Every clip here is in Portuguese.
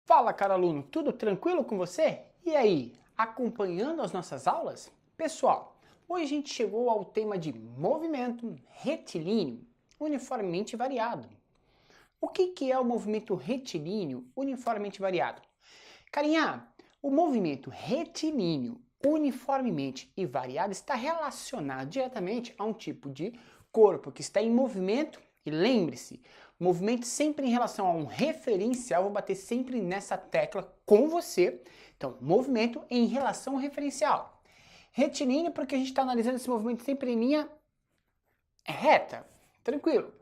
Fala, caro aluno, tudo tranquilo com você? E aí, acompanhando as nossas aulas? Pessoal, hoje a gente chegou ao tema de movimento retilíneo uniformemente variado. O que é o movimento retilíneo uniformemente variado? Carinha, o movimento retilíneo uniformemente e variado está relacionado diretamente a um tipo de corpo que está em movimento. E lembre-se, movimento sempre em relação a um referencial, vou bater sempre nessa tecla com você. Então, movimento em relação ao referencial. Retilíneo porque a gente está analisando esse movimento sempre em linha reta, tranquilo.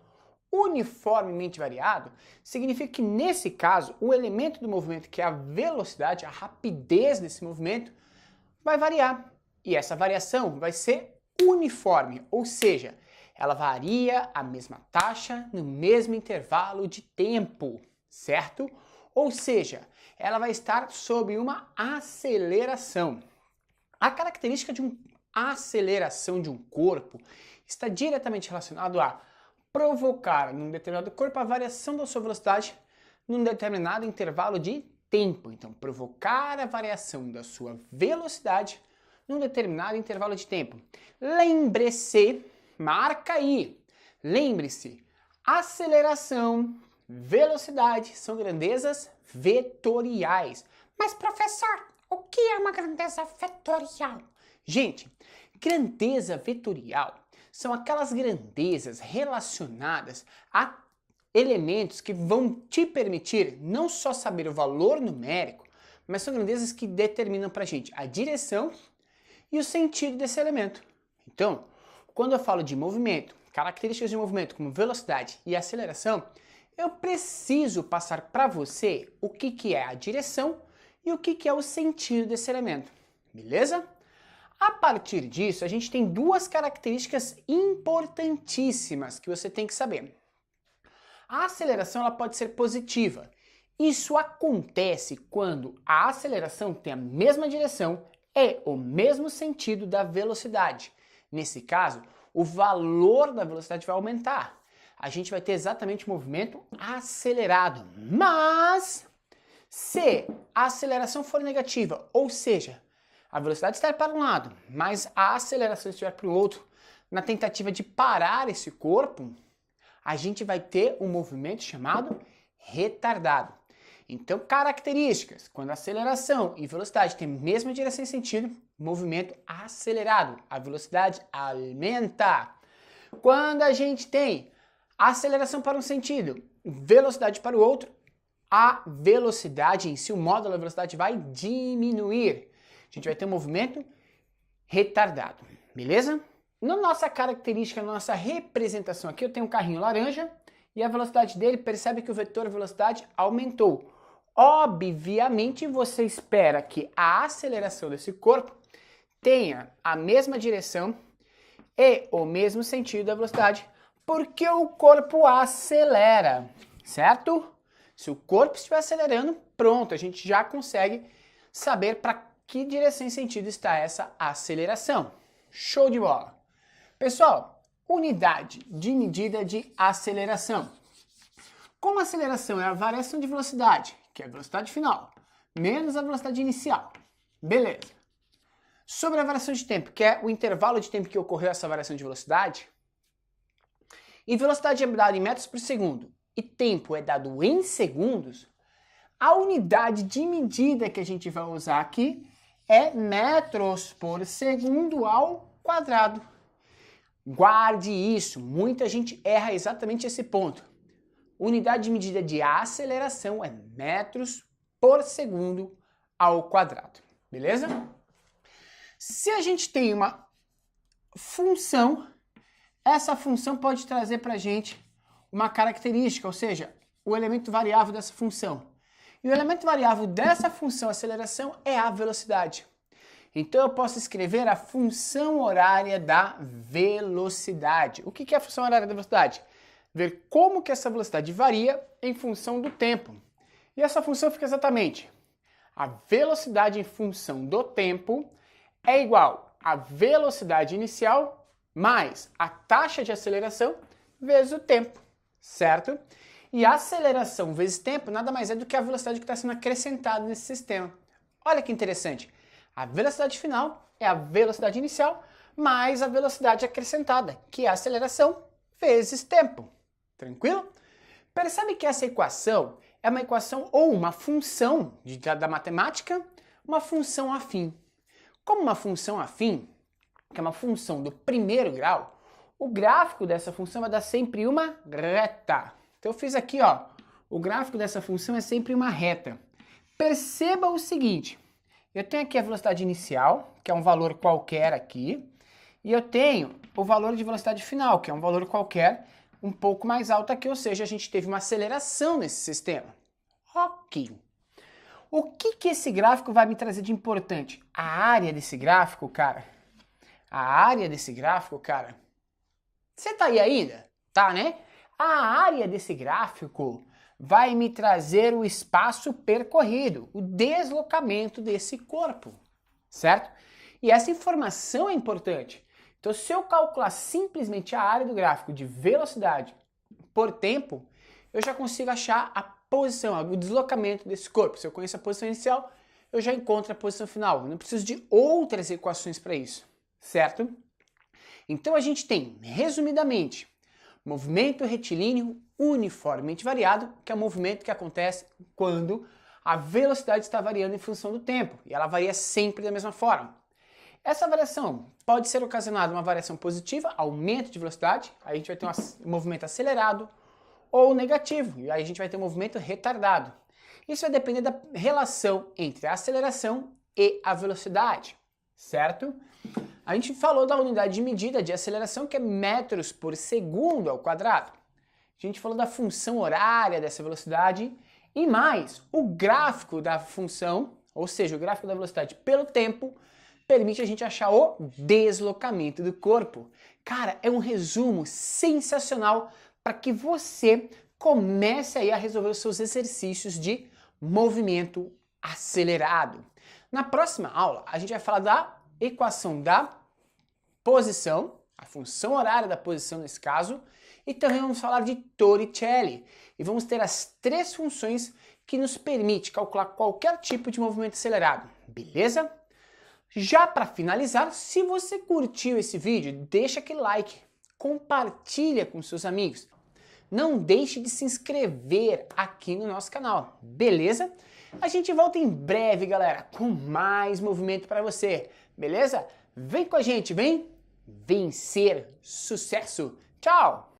Uniformemente variado significa que nesse caso, o elemento do movimento, que é a velocidade, a rapidez desse movimento, vai variar. E essa variação vai ser uniforme, ou seja, ela varia a mesma taxa no mesmo intervalo de tempo, certo? Ou seja, ela vai estar sob uma aceleração. A característica de uma aceleração de um corpo está diretamente relacionado a provocar num determinado corpo a variação da sua velocidade num determinado intervalo de tempo. Então, provocar a variação da sua velocidade num determinado intervalo de tempo. Lembre-se, marca aí, lembre-se, aceleração, velocidade são grandezas vetoriais. Mas, professor, o que é uma grandeza vetorial? Gente, grandeza vetorial são aquelas grandezas relacionadas a elementos que vão te permitir não só saber o valor numérico, mas são grandezas que determinam para a gente a direção e o sentido desse elemento. Então, quando eu falo de movimento, características de movimento como velocidade e aceleração, eu preciso passar para você o que é a direção e o que é o sentido desse elemento, beleza? A partir disso, a gente tem duas características importantíssimas que você tem que saber. A aceleração ela pode ser positiva. Isso acontece quando a aceleração tem a mesma direção e o mesmo sentido da velocidade. Nesse caso, o valor da velocidade vai aumentar. A gente vai ter exatamente o movimento acelerado. Mas, se a aceleração for negativa, ou seja, a velocidade está para um lado, mas a aceleração estiver para o outro, na tentativa de parar esse corpo, a gente vai ter um movimento chamado retardado. Então, características, quando a aceleração e velocidade têm a mesma direção e sentido, movimento acelerado, a velocidade aumenta. Quando a gente tem aceleração para um sentido, velocidade para o outro, a velocidade em si, o módulo da velocidade vai diminuir. A gente vai ter um movimento retardado, beleza? Na nossa característica, na nossa representação aqui, eu tenho um carrinho laranja e a velocidade dele, percebe que o vetor velocidade aumentou. Obviamente, você espera que a aceleração desse corpo tenha a mesma direção e o mesmo sentido da velocidade, porque o corpo acelera, certo? Se o corpo estiver acelerando, pronto, a gente já consegue saber para que direção e sentido está essa aceleração. Show de bola! Pessoal, unidade de medida de aceleração. Como a aceleração é a variação de velocidade, que é a velocidade final, menos a velocidade inicial. Beleza. Sobre a variação de tempo, que é o intervalo de tempo que ocorreu essa variação de velocidade, e velocidade é dada em metros por segundo, e tempo é dado em segundos, a unidade de medida que a gente vai usar aqui é metros por segundo ao quadrado. Guarde isso, muita gente erra exatamente esse ponto. Unidade de medida de aceleração é metros por segundo ao quadrado, beleza? Se a gente tem uma função, essa função pode trazer para a gente uma característica, ou seja, o elemento variável dessa função. E o elemento variável dessa função aceleração é a velocidade. Então eu posso escrever a função horária da velocidade. O que é a função horária da velocidade? Ver como que essa velocidade varia em função do tempo. E essa função fica exatamente a velocidade em função do tempo é igual à velocidade inicial mais a taxa de aceleração vezes o tempo, certo? E a aceleração vezes tempo nada mais é do que a velocidade que está sendo acrescentada nesse sistema. Olha que interessante. A velocidade final é a velocidade inicial mais a velocidade acrescentada, que é a aceleração vezes tempo. Tranquilo? Percebe que essa equação é uma equação ou uma função da matemática, uma função afim. Como uma função afim, que é uma função do primeiro grau, o gráfico dessa função vai dar sempre uma reta. Então eu fiz aqui, ó, o gráfico dessa função é sempre uma reta. Perceba o seguinte, eu tenho aqui a velocidade inicial, que é um valor qualquer aqui, e eu tenho o valor de velocidade final, que é um valor qualquer um pouco mais alto aqui, ou seja, a gente teve uma aceleração nesse sistema. Ok. O que esse gráfico vai me trazer de importante? A área desse gráfico, cara. A área desse gráfico, cara. Você tá aí ainda? Tá, né? A área desse gráfico vai me trazer o espaço percorrido, o deslocamento desse corpo, certo? E essa informação é importante. Então, se eu calcular simplesmente a área do gráfico de velocidade por tempo, eu já consigo achar a posição, o deslocamento desse corpo. Se eu conheço a posição inicial, eu já encontro a posição final. Eu não preciso de outras equações para isso, certo? Então, a gente tem, resumidamente, movimento retilíneo uniformemente variado, que é o movimento que acontece quando a velocidade está variando em função do tempo, e ela varia sempre da mesma forma. Essa variação pode ser ocasionada uma variação positiva, aumento de velocidade, aí a gente vai ter um movimento acelerado, ou negativo, e aí a gente vai ter um movimento retardado. Isso vai depender da relação entre a aceleração e a velocidade, certo? A gente falou da unidade de medida de aceleração, que é metros por segundo ao quadrado. A gente falou da função horária dessa velocidade e mais, o gráfico da função, ou seja, o gráfico da velocidade pelo tempo, permite a gente achar o deslocamento do corpo. Cara, é um resumo sensacional para que você comece aí a resolver os seus exercícios de movimento acelerado. Na próxima aula, a gente vai falar da equação da posição, a função horária da posição nesse caso, e também vamos falar de Torricelli. E vamos ter as três funções que nos permitem calcular qualquer tipo de movimento acelerado, beleza? Já para finalizar, se você curtiu esse vídeo, deixa aquele like, compartilha com seus amigos. Não deixe de se inscrever aqui no nosso canal, beleza? A gente volta em breve, galera, com mais movimento para você, beleza? Vem com a gente, vem vencer sucesso. Tchau!